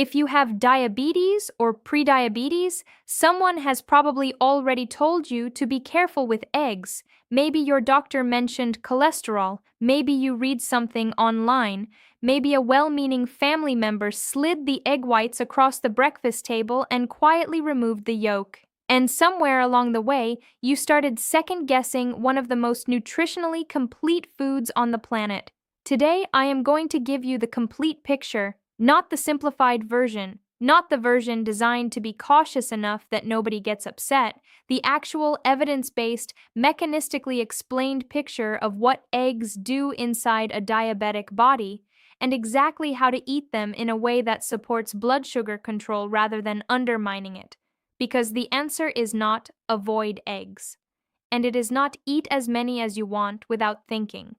If you have diabetes or prediabetes, someone has probably already told you to be careful with eggs. Maybe your doctor mentioned cholesterol. Maybe you read something online. Maybe a well-meaning family member slid the egg whites across the breakfast table and quietly removed the yolk. And somewhere along the way, you started second-guessing one of the most nutritionally complete foods on the planet. Today, I am going to give you the complete picture, not the simplified version, not the version designed to be cautious enough that nobody gets upset, the actual evidence-based, mechanistically explained picture of what eggs do inside a diabetic body, and exactly how to eat them in a way that supports blood sugar control rather than undermining it. Because the answer is not avoid eggs. And it is not eat as many as you want without thinking.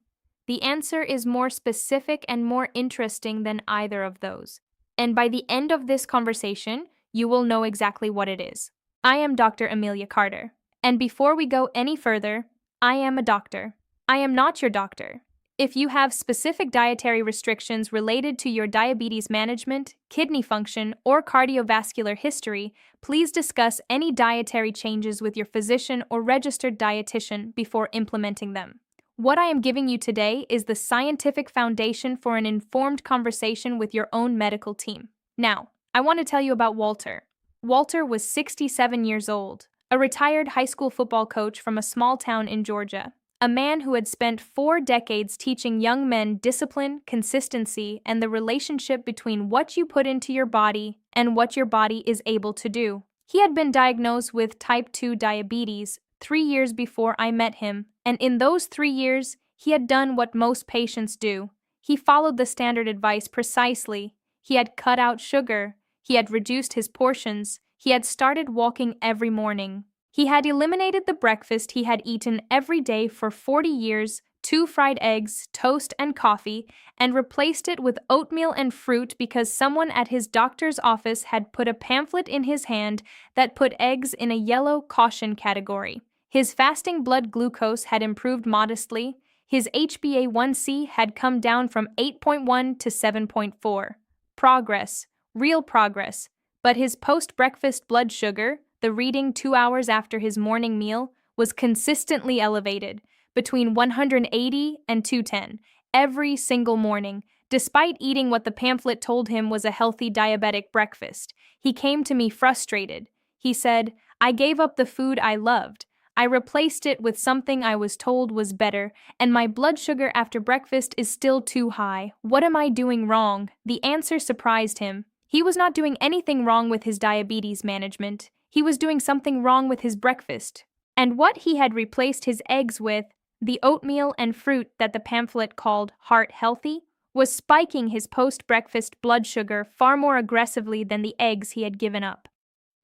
The answer is more specific and more interesting than either of those. And by the end of this conversation, you will know exactly what it is. I am Dr. Amelia Carter. And before we go any further, I am a doctor. I am not your doctor. If you have specific dietary restrictions related to your diabetes management, kidney function, or cardiovascular history, please discuss any dietary changes with your physician or registered dietitian before implementing them. What I am giving you today is the scientific foundation for an informed conversation with your own medical team. Now, I want to tell you about Walter. Walter was 67 years old, a retired high school football coach from a small town in Georgia. A man who had spent 4 decades teaching young men discipline, consistency, and the relationship between what you put into your body and what your body is able to do. He had been diagnosed with type 2 diabetes 3 years before I met him, and in those 3 years, he had done what most patients do. He followed the standard advice precisely. He had cut out sugar. He had reduced his portions. He had started walking every morning. He had eliminated the breakfast he had eaten every day for 40 years, 2 fried eggs, toast, and coffee, and replaced it with oatmeal and fruit because someone at his doctor's office had put a pamphlet in his hand that put eggs in a yellow caution category. His fasting blood glucose had improved modestly. His HbA1c had come down from 8.1 to 7.4. Progress, real progress. But his post-breakfast blood sugar, the reading 2 hours after his morning meal, was consistently elevated, between 180 and 210, every single morning, despite eating what the pamphlet told him was a healthy diabetic breakfast. He came to me frustrated. He said, "I gave up the food I loved. I replaced it with something I was told was better, and my blood sugar after breakfast is still too high. What am I doing wrong?" The answer surprised him. He was not doing anything wrong with his diabetes management. He was doing something wrong with his breakfast. And what he had replaced his eggs with, the oatmeal and fruit that the pamphlet called heart healthy, was spiking his post-breakfast blood sugar far more aggressively than the eggs he had given up.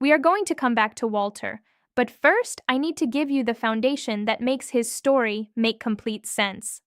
We are going to come back to Walter, but first I need to give you the foundation that makes his story make complete sense.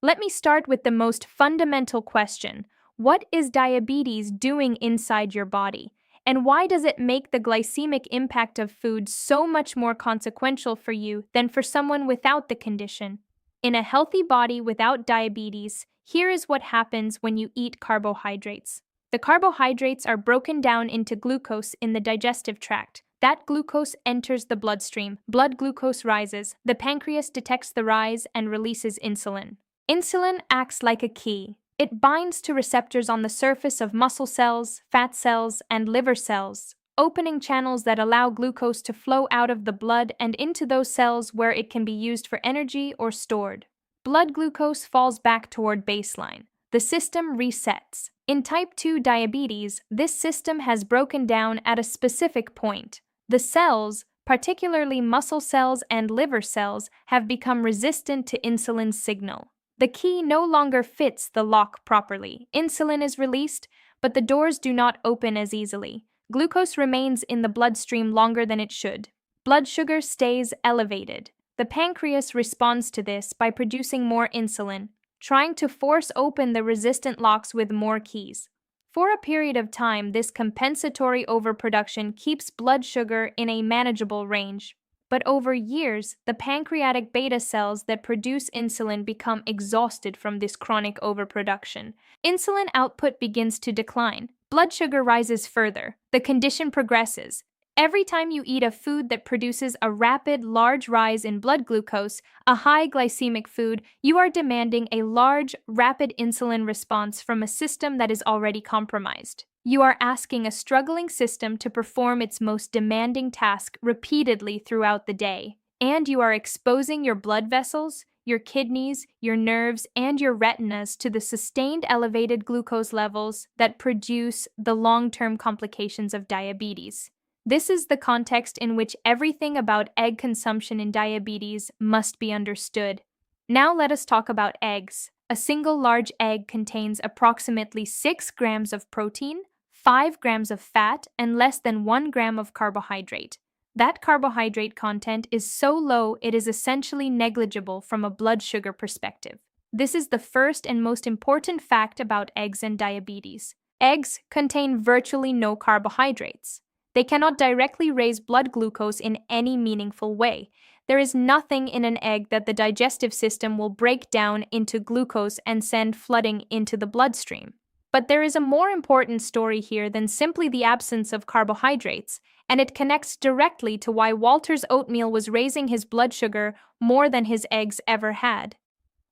Let me start with the most fundamental question. What is diabetes doing inside your body? And why does it make the glycemic impact of food so much more consequential for you than for someone without the condition? In a healthy body without diabetes, here is what happens when you eat carbohydrates. The carbohydrates are broken down into glucose in the digestive tract. That glucose enters the bloodstream. Blood glucose rises. The pancreas detects the rise and releases insulin. Insulin acts like a key. It binds to receptors on the surface of muscle cells, fat cells, and liver cells, opening channels that allow glucose to flow out of the blood and into those cells where it can be used for energy or stored. Blood glucose falls back toward baseline. The system resets. In type 2 diabetes, this system has broken down at a specific point. The cells, particularly muscle cells and liver cells, have become resistant to insulin's signal. The key no longer fits the lock properly. Insulin is released, but the doors do not open as easily. Glucose remains in the bloodstream longer than it should. Blood sugar stays elevated. The pancreas responds to this by producing more insulin, trying to force open the resistant locks with more keys. For a period of time, this compensatory overproduction keeps blood sugar in a manageable range. But over years, the pancreatic beta cells that produce insulin become exhausted from this chronic overproduction. Insulin output begins to decline. blood sugar rises further. The condition progresses. Every time you eat a food that produces a rapid, large rise in blood glucose, a high glycemic food, you are demanding a large, rapid insulin response from a system that is already compromised. You are asking a struggling system to perform its most demanding task repeatedly throughout the day. And you are exposing your blood vessels, your kidneys, your nerves, and your retinas to the sustained elevated glucose levels that produce the long-term complications of diabetes. This is the context in which everything about egg consumption in diabetes must be understood. Now let us talk about eggs. A single large egg contains approximately 6 grams of protein, 5 grams of fat, and less than 1 gram of carbohydrate. That carbohydrate content is so low it is essentially negligible from a blood sugar perspective. This is the first and most important fact about eggs and diabetes. Eggs contain virtually no carbohydrates. They cannot directly raise blood glucose in any meaningful way. There is nothing in an egg that the digestive system will break down into glucose and send flooding into the bloodstream. But there is a more important story here than simply the absence of carbohydrates, and it connects directly to why Walter's oatmeal was raising his blood sugar more than his eggs ever had.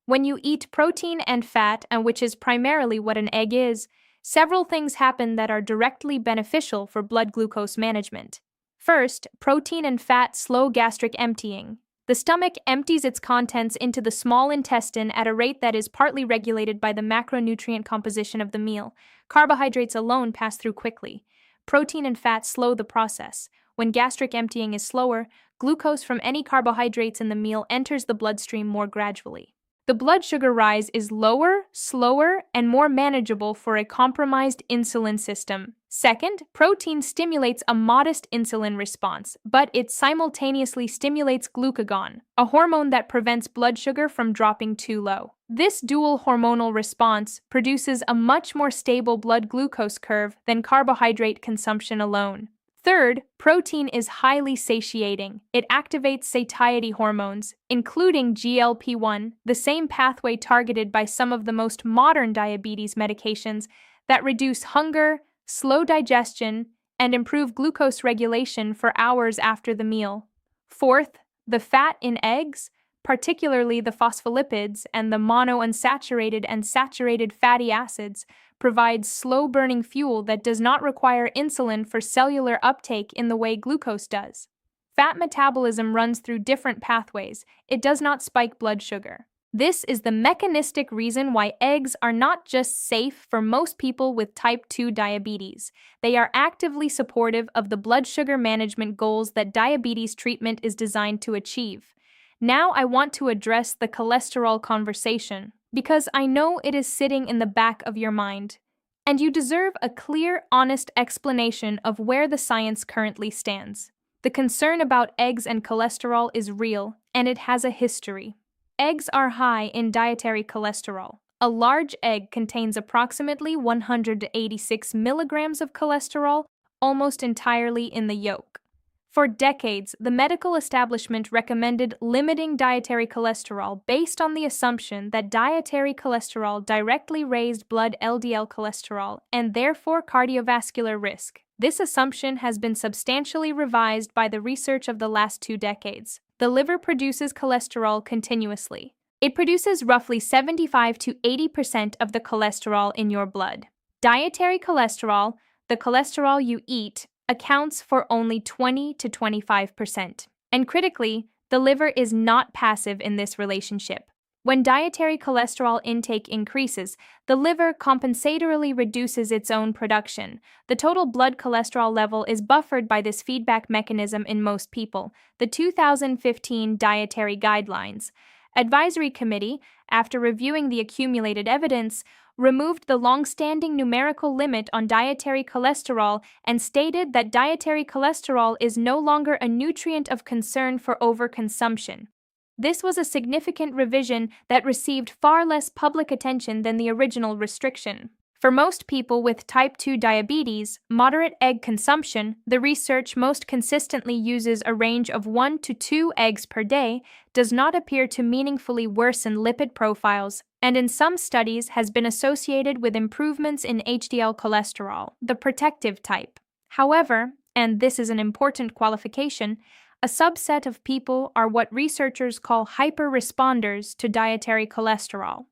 When you eat protein and fat, and which is primarily what an egg is, several things happen that are directly beneficial for blood glucose management. First, protein and fat slow gastric emptying. The stomach empties its contents into the small intestine at a rate that is partly regulated by the macronutrient composition of the meal. Carbohydrates alone pass through quickly. Protein and fat slow the process. When gastric emptying is slower, glucose from any carbohydrates in the meal enters the bloodstream more gradually. The blood sugar rise is lower, slower, and more manageable for a compromised insulin system. Second, protein stimulates a modest insulin response, but it simultaneously stimulates glucagon, a hormone that prevents blood sugar from dropping too low. This dual hormonal response produces a much more stable blood glucose curve than carbohydrate consumption alone. Third, protein is highly satiating. It activates satiety hormones, including GLP-1, the same pathway targeted by some of the most modern diabetes medications that reduce hunger, slow digestion, and improve glucose regulation for hours after the meal. Fourth, the fat in eggs, particularly the phospholipids and the monounsaturated and saturated fatty acids, provides slow-burning fuel that does not require insulin for cellular uptake in the way glucose does. Fat metabolism runs through different pathways. It does not spike blood sugar. This is the mechanistic reason why eggs are not just safe for most people with type 2 diabetes. They are actively supportive of the blood sugar management goals that diabetes treatment is designed to achieve. Now I want to address the cholesterol conversation, because I know it is sitting in the back of your mind, and you deserve a clear, honest explanation of where the science currently stands. The concern about eggs and cholesterol is real, and it has a history. Eggs are high in dietary cholesterol. A large egg contains approximately 186 milligrams of cholesterol, almost entirely in the yolk. For decades, the medical establishment recommended limiting dietary cholesterol based on the assumption that dietary cholesterol directly raised blood LDL cholesterol and therefore cardiovascular risk. This assumption has been substantially revised by the research of the last 2 decades. The liver produces cholesterol continuously. It produces roughly 75 to 80% of the cholesterol in your blood. Dietary cholesterol, the cholesterol you eat, accounts for only 20 to 25%. And critically, the liver is not passive in this relationship. When dietary cholesterol intake increases, the liver compensatorily reduces its own production. The total blood cholesterol level is buffered by this feedback mechanism in most people. The 2015 Dietary Guidelines Advisory Committee, after reviewing the accumulated evidence, removed the long-standing numerical limit on dietary cholesterol and stated that dietary cholesterol is no longer a nutrient of concern for overconsumption. This was a significant revision that received far less public attention than the original restriction. For most people with type 2 diabetes, moderate egg consumption, the research most consistently uses a range of 1 to 2 eggs per day, does not appear to meaningfully worsen lipid profiles and in some studies has been associated with improvements in HDL cholesterol, the protective type. However, and this is an important qualification, a subset of people are what researchers call hyperresponders to dietary cholesterol.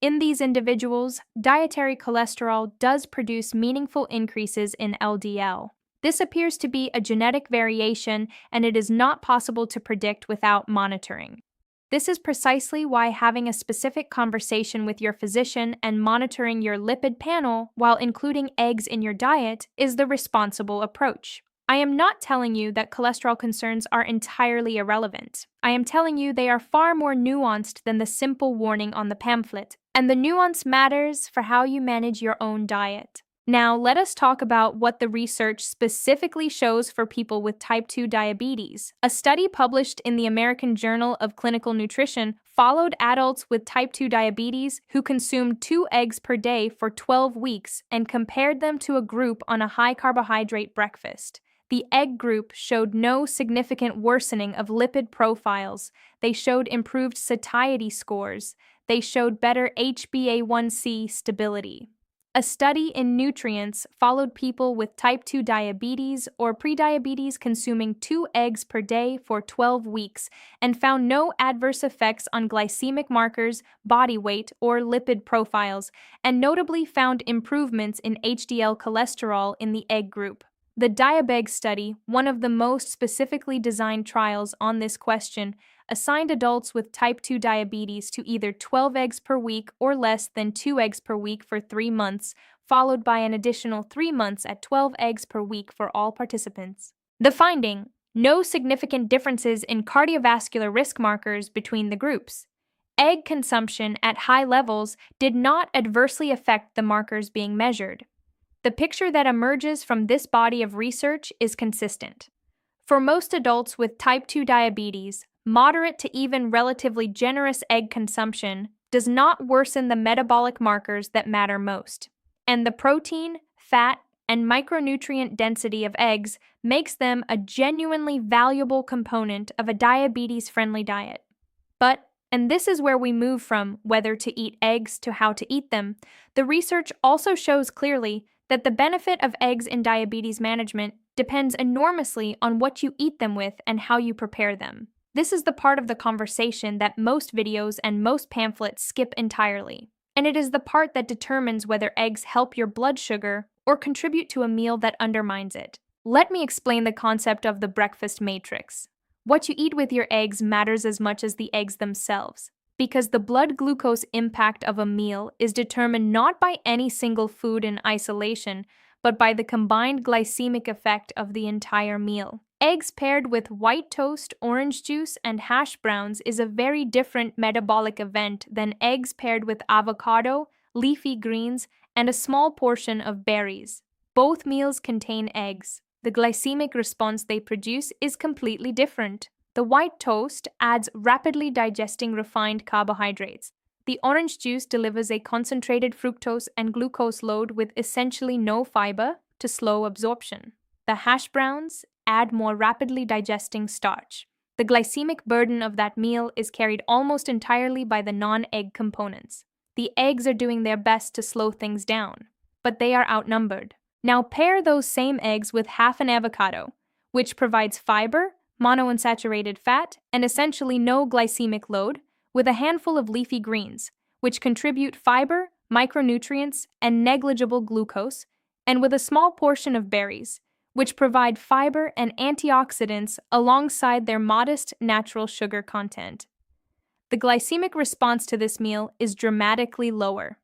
In these individuals, dietary cholesterol does produce meaningful increases in LDL. This appears to be a genetic variation, and it is not possible to predict without monitoring. This is precisely why having a specific conversation with your physician and monitoring your lipid panel while including eggs in your diet is the responsible approach. I am not telling you that cholesterol concerns are entirely irrelevant. I am telling you they are far more nuanced than the simple warning on the pamphlet, and the nuance matters for how you manage your own diet. Now, let us talk about what the research specifically shows for people with type 2 diabetes. A study published in the American Journal of Clinical Nutrition followed adults with type 2 diabetes who consumed 2 eggs per day for 12 weeks and compared them to a group on a high-carbohydrate breakfast. The egg group showed no significant worsening of lipid profiles. They showed improved satiety scores. They showed better HbA1c stability. A study in nutrients followed people with type 2 diabetes or prediabetes consuming 2 eggs per day for 12 weeks and found no adverse effects on glycemic markers, body weight, or lipid profiles, and notably found improvements in HDL cholesterol in the egg group. The Diabetic study, one of the most specifically designed trials on this question, assigned adults with type 2 diabetes to either 12 eggs per week or less than 2 eggs per week for 3 months, followed by an additional 3 months at 12 eggs per week for all participants. The finding: no significant differences in cardiovascular risk markers between the groups. Egg consumption at high levels did not adversely affect the markers being measured. The picture that emerges from this body of research is consistent. For most adults with type 2 diabetes, moderate to even relatively generous egg consumption does not worsen the metabolic markers that matter most, and the protein, fat, and micronutrient density of eggs makes them a genuinely valuable component of a diabetes-friendly diet. But, and this is where we move from whether to eat eggs to how to eat them, the research also shows clearly that the benefit of eggs in diabetes management depends enormously on what you eat them with and how you prepare them. This is the part of the conversation that most videos and most pamphlets skip entirely, and it is the part that determines whether eggs help your blood sugar or contribute to a meal that undermines it. Let me explain the concept of the breakfast matrix. What you eat with your eggs matters as much as the eggs themselves, because the blood glucose impact of a meal is determined not by any single food in isolation, but by the combined glycemic effect of the entire meal. Eggs paired with white toast, orange juice, and hash browns is a very different metabolic event than eggs paired with avocado, leafy greens, and a small portion of berries. Both meals contain eggs. The glycemic response they produce is completely different. The white toast adds rapidly digesting refined carbohydrates. The orange juice delivers a concentrated fructose and glucose load with essentially no fiber to slow absorption. The hash browns add more rapidly digesting starch. The glycemic burden of that meal is carried almost entirely by the non-egg components. The eggs are doing their best to slow things down, but they are outnumbered. Now pair those same eggs with half an avocado, which provides fiber, monounsaturated fat, and essentially no glycemic load, with a handful of leafy greens, which contribute fiber, micronutrients, and negligible glucose, and with a small portion of berries, which provide fiber and antioxidants alongside their modest natural sugar content. The glycemic response to this meal is dramatically lower.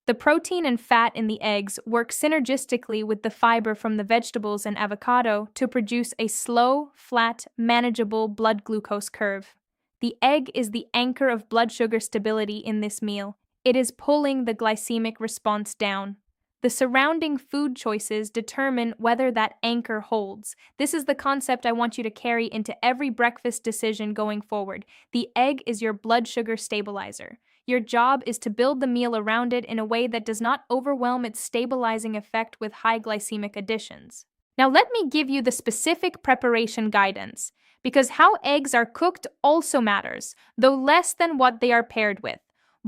The protein and fat in the eggs work synergistically with the fiber from the vegetables and avocado to produce a slow, flat, manageable blood glucose curve. The egg is the anchor of blood sugar stability in this meal. It is pulling the glycemic response down. The surrounding food choices determine whether that anchor holds. This is the concept I want you to carry into every breakfast decision going forward. The egg is your blood sugar stabilizer. Your job is to build the meal around it in a way that does not overwhelm its stabilizing effect with high glycemic additions. Now let me give you the specific preparation guidance, because how eggs are cooked also matters, though less than what they are paired with.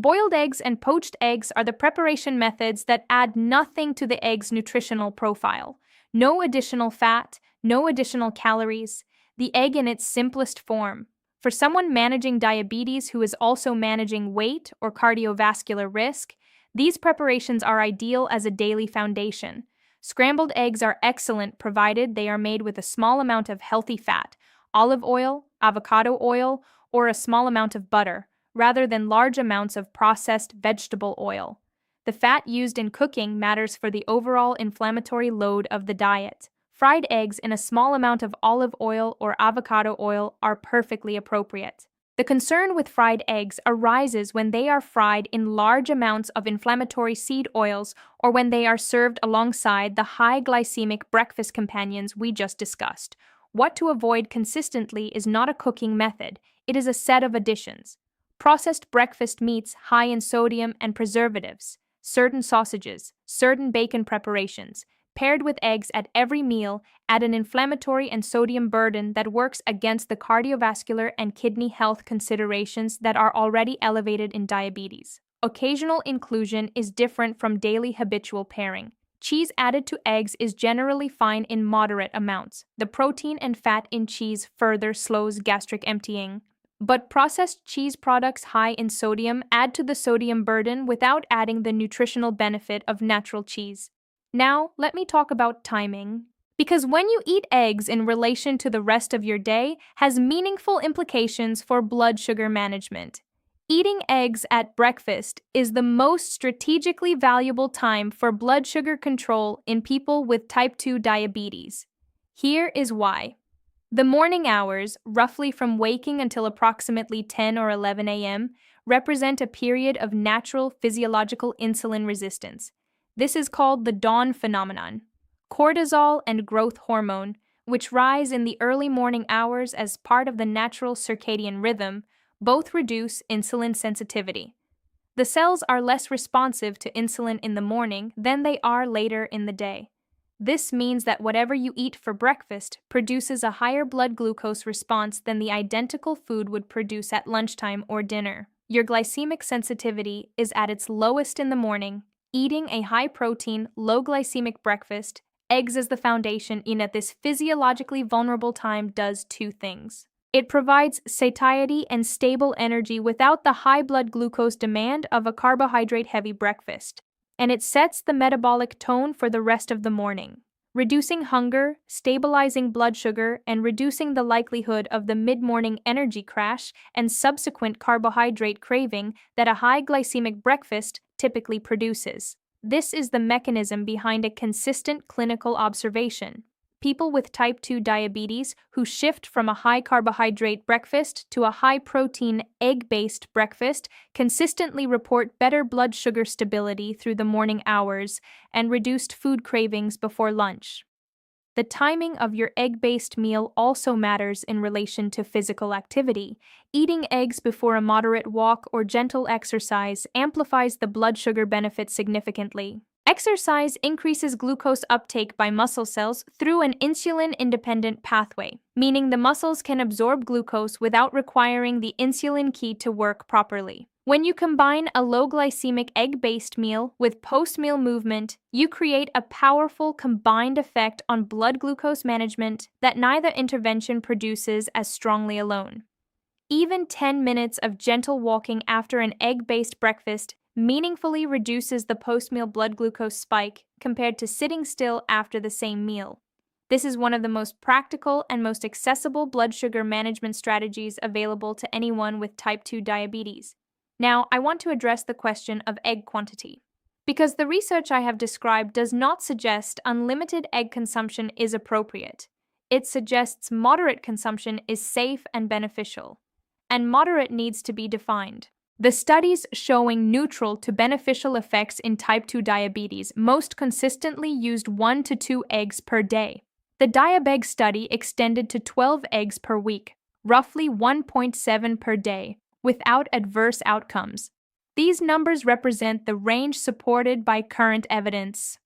Boiled eggs and poached eggs are the preparation methods that add nothing to the egg's nutritional profile. No additional fat, no additional calories, the egg in its simplest form. For someone managing diabetes who is also managing weight or cardiovascular risk, these preparations are ideal as a daily foundation. Scrambled eggs are excellent provided they are made with a small amount of healthy fat, olive oil, avocado oil, or a small amount of butter, rather than large amounts of processed vegetable oil. The fat used in cooking matters for the overall inflammatory load of the diet. Fried eggs in a small amount of olive oil or avocado oil are perfectly appropriate. The concern with fried eggs arises when they are fried in large amounts of inflammatory seed oils or when they are served alongside the high glycemic breakfast companions we just discussed. What to avoid consistently is not a cooking method, it is a set of additions. Processed breakfast meats high in sodium and preservatives, certain sausages, certain bacon preparations, paired with eggs at every meal, add an inflammatory and sodium burden that works against the cardiovascular and kidney health considerations that are already elevated in diabetes. Occasional inclusion is different from daily habitual pairing. Cheese added to eggs is generally fine in moderate amounts. The protein and fat in cheese further slows gastric emptying. But processed cheese products high in sodium add to the sodium burden without adding the nutritional benefit of natural cheese. Now, let me talk about timing. Because when you eat eggs in relation to the rest of your day has meaningful implications for blood sugar management. Eating eggs at breakfast is the most strategically valuable time for blood sugar control in people with type 2 diabetes. Here is why. The morning hours, roughly from waking until approximately 10 or 11 a.m., represent a period of natural physiological insulin resistance. This is called the dawn phenomenon. Cortisol and growth hormone, which rise in the early morning hours as part of the natural circadian rhythm, both reduce insulin sensitivity. The cells are less responsive to insulin in the morning than they are later in the day. This means that whatever you eat for breakfast produces a higher blood glucose response than the identical food would produce at lunchtime or dinner. Your glycemic sensitivity is at its lowest in the morning. Eating a high-protein, low-glycemic breakfast, eggs as the foundation in at this physiologically vulnerable time does two things. It provides satiety and stable energy without the high blood glucose demand of a carbohydrate-heavy breakfast, and it sets the metabolic tone for the rest of the morning, reducing hunger, stabilizing blood sugar, and reducing the likelihood of the mid-morning energy crash and subsequent carbohydrate craving that a high glycemic breakfast typically produces. This is the mechanism behind a consistent clinical observation. People with type 2 diabetes who shift from a high carbohydrate breakfast to a high protein egg-based breakfast consistently report better blood sugar stability through the morning hours and reduced food cravings before lunch. The timing of your egg-based meal also matters in relation to physical activity. Eating eggs before a moderate walk or gentle exercise amplifies the blood sugar benefit significantly. Exercise increases glucose uptake by muscle cells through an insulin-independent pathway, meaning the muscles can absorb glucose without requiring the insulin key to work properly. When you combine a low-glycemic egg-based meal with post-meal movement, you create a powerful combined effect on blood glucose management that neither intervention produces as strongly alone. Even 10 minutes of gentle walking after an egg-based breakfast meaningfully reduces the post-meal blood glucose spike compared to sitting still after the same meal. This is one of the most practical and most accessible blood sugar management strategies available to anyone with type 2 diabetes. Now, I want to address the question of egg quantity. Because the research I have described does not suggest unlimited egg consumption is appropriate. It suggests moderate consumption is safe and beneficial. And moderate needs to be defined. The studies showing neutral to beneficial effects in type 2 diabetes most consistently used 1 to 2 eggs per day. The Diabetic study extended to 12 eggs per week, roughly 1.7 per day, without adverse outcomes. These numbers represent the range supported by current evidence.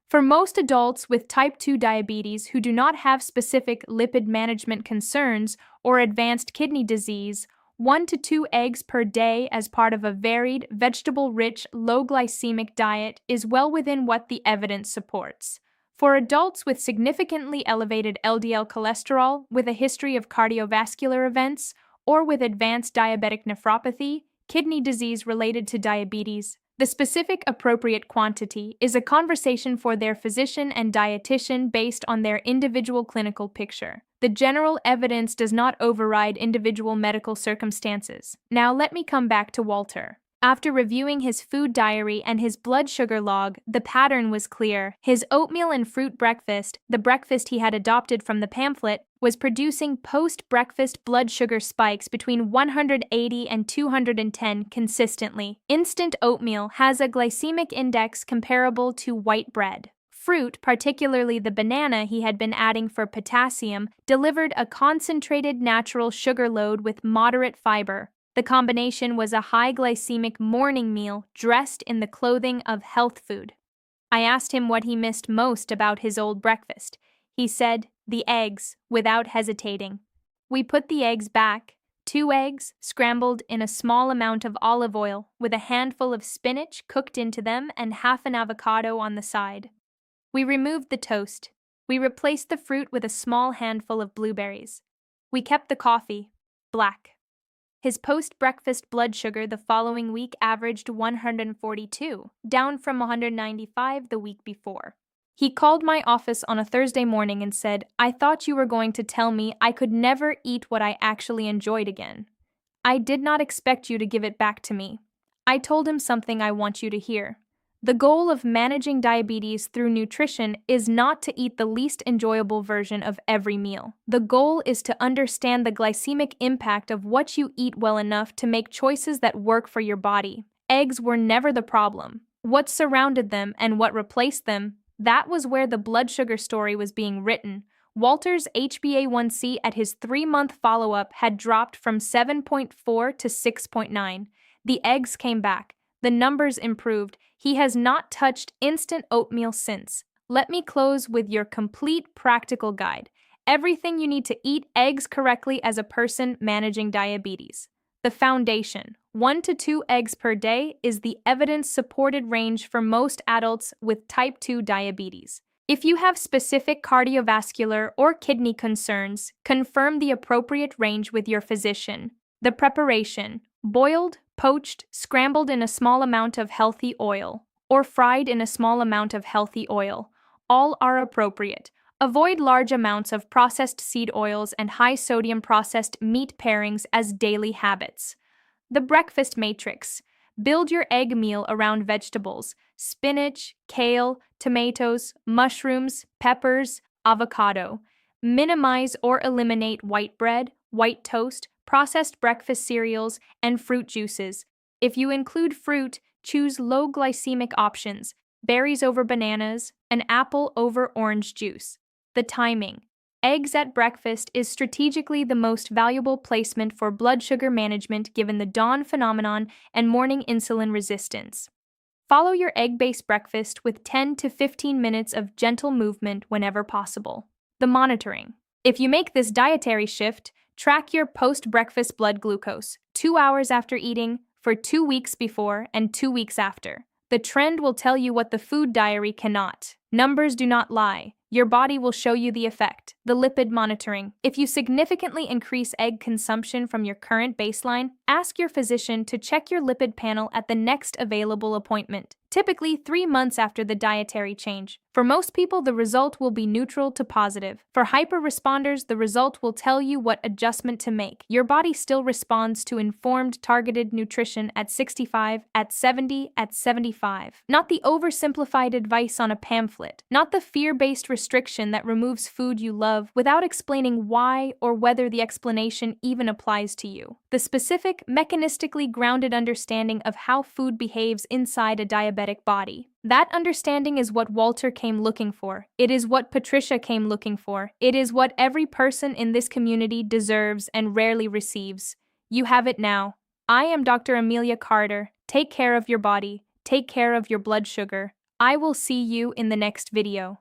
For most adults with type 2 diabetes who do not have specific lipid management concerns or advanced kidney disease, 1 to 2 eggs per day as part of a varied, vegetable-rich, low-glycemic diet is well within what the evidence supports. For adults with significantly elevated LDL cholesterol, with a history of cardiovascular events, or with advanced diabetic nephropathy, kidney disease related to diabetes, the specific appropriate quantity is a conversation for their physician and dietitian based on their individual clinical picture. The general evidence does not override individual medical circumstances. Now let me come back to Walter. After reviewing his food diary and his blood sugar log, the pattern was clear. His oatmeal and fruit breakfast, the breakfast he had adopted from the pamphlet, was producing post-breakfast blood sugar spikes between 180 and 210 consistently. Instant oatmeal has a glycemic index comparable to white bread. Fruit, particularly the banana he had been adding for potassium, delivered a concentrated natural sugar load with moderate fiber. The combination was a high glycemic morning meal dressed in the clothing of health food. I asked him what he missed most about his old breakfast. He said, "The eggs," without hesitating. We put the eggs back, 2 eggs scrambled in a small amount of olive oil with a handful of spinach cooked into them and half an avocado on the side. We removed the toast. We replaced the fruit with a small handful of blueberries. We kept the coffee, black. His post-breakfast blood sugar the following week averaged 142, down from 195 the week before. He called my office on a Thursday morning and said, "I thought you were going to tell me I could never eat what I actually enjoyed again. I did not expect you to give it back to me." I told him something I want you to hear. The goal of managing diabetes through nutrition is not to eat the least enjoyable version of every meal. The goal is to understand the glycemic impact of what you eat well enough to make choices that work for your body. Eggs were never the problem. What surrounded them and what replaced them, that was where the blood sugar story was being written. Walter's HbA1c at his 3-month follow-up had dropped from 7.4 to 6.9. The eggs came back. The numbers improved. He has not touched instant oatmeal since. Let me close with your complete practical guide. Everything you need to eat eggs correctly as a person managing diabetes. The foundation, 1 to 2 eggs per day, is the evidence-supported range for most adults with type 2 diabetes. If you have specific cardiovascular or kidney concerns, confirm the appropriate range with your physician. The preparation, boiled, poached, scrambled in a small amount of healthy oil, or fried in a small amount of healthy oil, all are appropriate. Avoid large amounts of processed seed oils and high-sodium processed meat pairings as daily habits. The breakfast matrix. Build your egg meal around vegetables, spinach, kale, tomatoes, mushrooms, peppers, avocado. Minimize or eliminate white bread, white toast, processed breakfast cereals, and fruit juices. If you include fruit, choose low glycemic options, berries over bananas, an apple over orange juice. The timing. Eggs at breakfast is strategically the most valuable placement for blood sugar management given the dawn phenomenon and morning insulin resistance. Follow your egg-based breakfast with 10 to 15 minutes of gentle movement whenever possible. The monitoring. If you make this dietary shift, track your post-breakfast blood glucose 2 hours after eating, for 2 weeks before and 2 weeks after. The trend will tell you what the food diary cannot. Numbers do not lie. Your body will show you the effect. The lipid monitoring. If you significantly increase egg consumption from your current baseline, ask your physician to check your lipid panel at the next available appointment, typically 3 months after the dietary change. For most people, the result will be neutral to positive. For hyper-responders, the result will tell you what adjustment to make. Your body still responds to informed, targeted nutrition at 65, at 70, at 75. Not the oversimplified advice on a pamphlet. Not the fear-based restriction that removes food you love without explaining why or whether the explanation even applies to you. The specific, mechanistically grounded understanding of how food behaves inside a diabetic body. That understanding is what Walter came looking for. It is what Patricia came looking for. It is what every person in this community deserves and rarely receives. You have it now. I am Dr. Amelia Carter. Take care of your body. Take care of your blood sugar. I will see you in the next video.